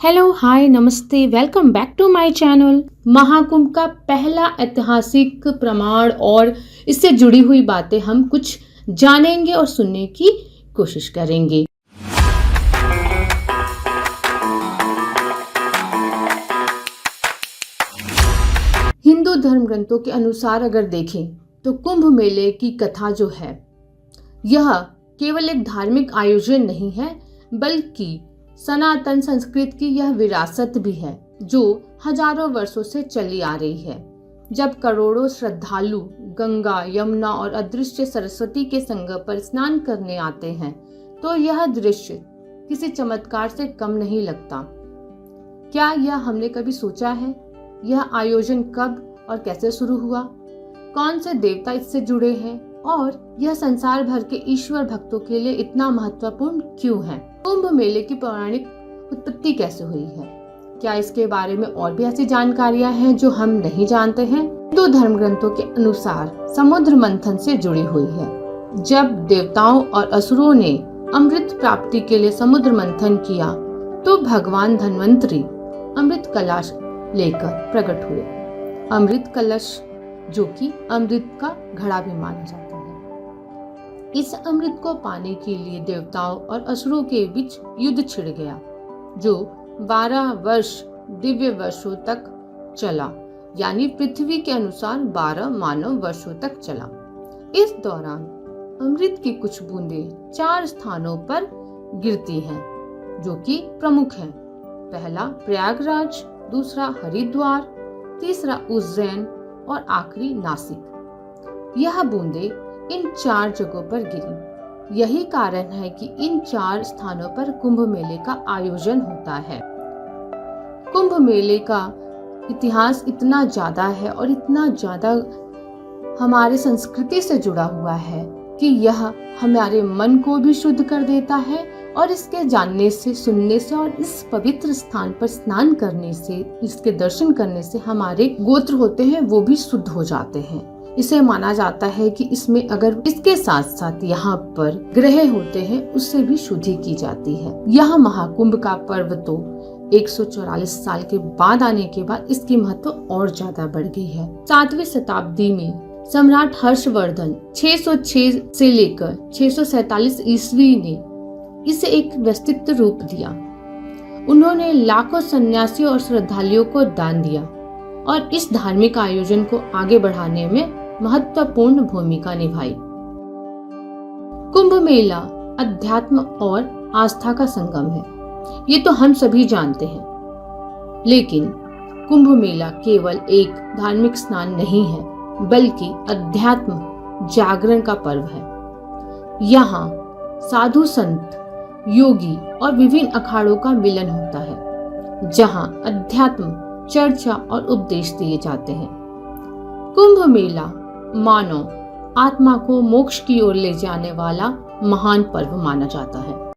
Hello hi नमस्ते welcome back to my channel. Mahakumbh का पहला ऐतिहासिक प्रमाण और इससे जुड़ी हुई बातें हम कुछ जानेंगे और सुनने की कोशिश करेंगे। हिंदू धर्म ग्रंथों के अनुसार अगर देखें तो कुंभ मेले की कथा जो है यह केवल एक धार्मिक आयोजन नहीं है बल्कि सनातन संस्कृत की यह विरासत भी है जो हजारों वर्षों से चली आ रही है। जब करोड़ों श्रद्धालु गंगा यमुना और अदृश्य सरस्वती के संगम पर स्नान करने आते हैं तो यह दृश्य किसी चमत्कार से कम नहीं लगता। क्या यह हमने कभी सोचा है यह आयोजन कब और कैसे शुरू हुआ, कौन से देवता इससे जुड़े हैं और यह संसार भर के ईश्वर भक्तों के लिए इतना महत्वपूर्ण क्यों है। कुंभ मेले की पौराणिक उत्पत्ति कैसे हुई है, क्या इसके बारे में और भी ऐसी जानकारियां हैं जो हम नहीं जानते हैं। हिंदू धर्म ग्रंथों के अनुसार समुद्र मंथन से जुड़ी हुई है। जब देवताओं और असुरों ने अमृत प्राप्ति के लिए समुद्र मंथन किया तो भगवान धन्वंतरी अमृत कलश लेकर प्रकट हुए। अमृत कलश जो कि अमृत का घड़ा भी माना जाता है। इस अमृत को पाने के लिए देवताओं और असुरों के बीच युद्ध छिड़ गया जो 12 वर्ष दिव्य वर्षों तक चला, यानी पृथ्वी के अनुसार 12 मानव वर्षों तक चला। इस दौरान अमृत की कुछ बूंदें 4 स्थानों पर गिरती हैं जो कि प्रमुख हैं। पहला प्रयागराज, दूसरा हरिद्वार, तीसरा उज्जैन और आखिरी नासिक। यह बूंदें इन 4 जगहों पर गिरी। यही कारण है कि इन 4 स्थानों पर कुंभ मेले का आयोजन होता है। कुंभ मेले का इतिहास इतना ज्यादा है और इतना ज्यादा हमारे संस्कृति से जुड़ा हुआ है कि यह हमारे मन को भी शुद्ध कर देता है और इसके जानने से, सुनने से और इस पवित्र स्थान पर स्नान करने से, इसके दर्शन करने से हमारे गोत्र होते हैं वो भी शुद्ध हो जाते हैं। इसे माना जाता है कि इसमें अगर इसके साथ साथ यहाँ पर ग्रह होते हैं उससे भी शुद्धि की जाती है। यह महाकुंभ का पर्व तो 144 साल के बाद आने के बाद इसकी महत्व और ज्यादा बढ़ गई है। 7वीं शताब्दी में सम्राट हर्षवर्धन 606 से लेकर 647 ईस्वी ने इसे एक व्यवस्थित रूप दिया। उन्होंने लाखों सन्यासियों और श्रद्धालुओं को दान दिया और इस धार्मिक आयोजन को आगे बढ़ाने में महत्वपूर्ण भूमिका निभाई। कुंभ मेला अध्यात्म और आस्था का संगम है, ये तो हम सभी जानते हैं। लेकिन कुंभ मेला केवल एक धार्मिक स्नान नहीं है बल्कि अध्यात्म जागरण का पर्व है। यहाँ साधु संत, योगी और विभिन्न अखाड़ों का मिलन होता है जहाँ अध्यात्म, चर्चा और उपदेश दिए जाते हैं। कुंभ मेला मानव आत्मा को मोक्ष की ओर ले जाने वाला महान पर्व माना जाता है।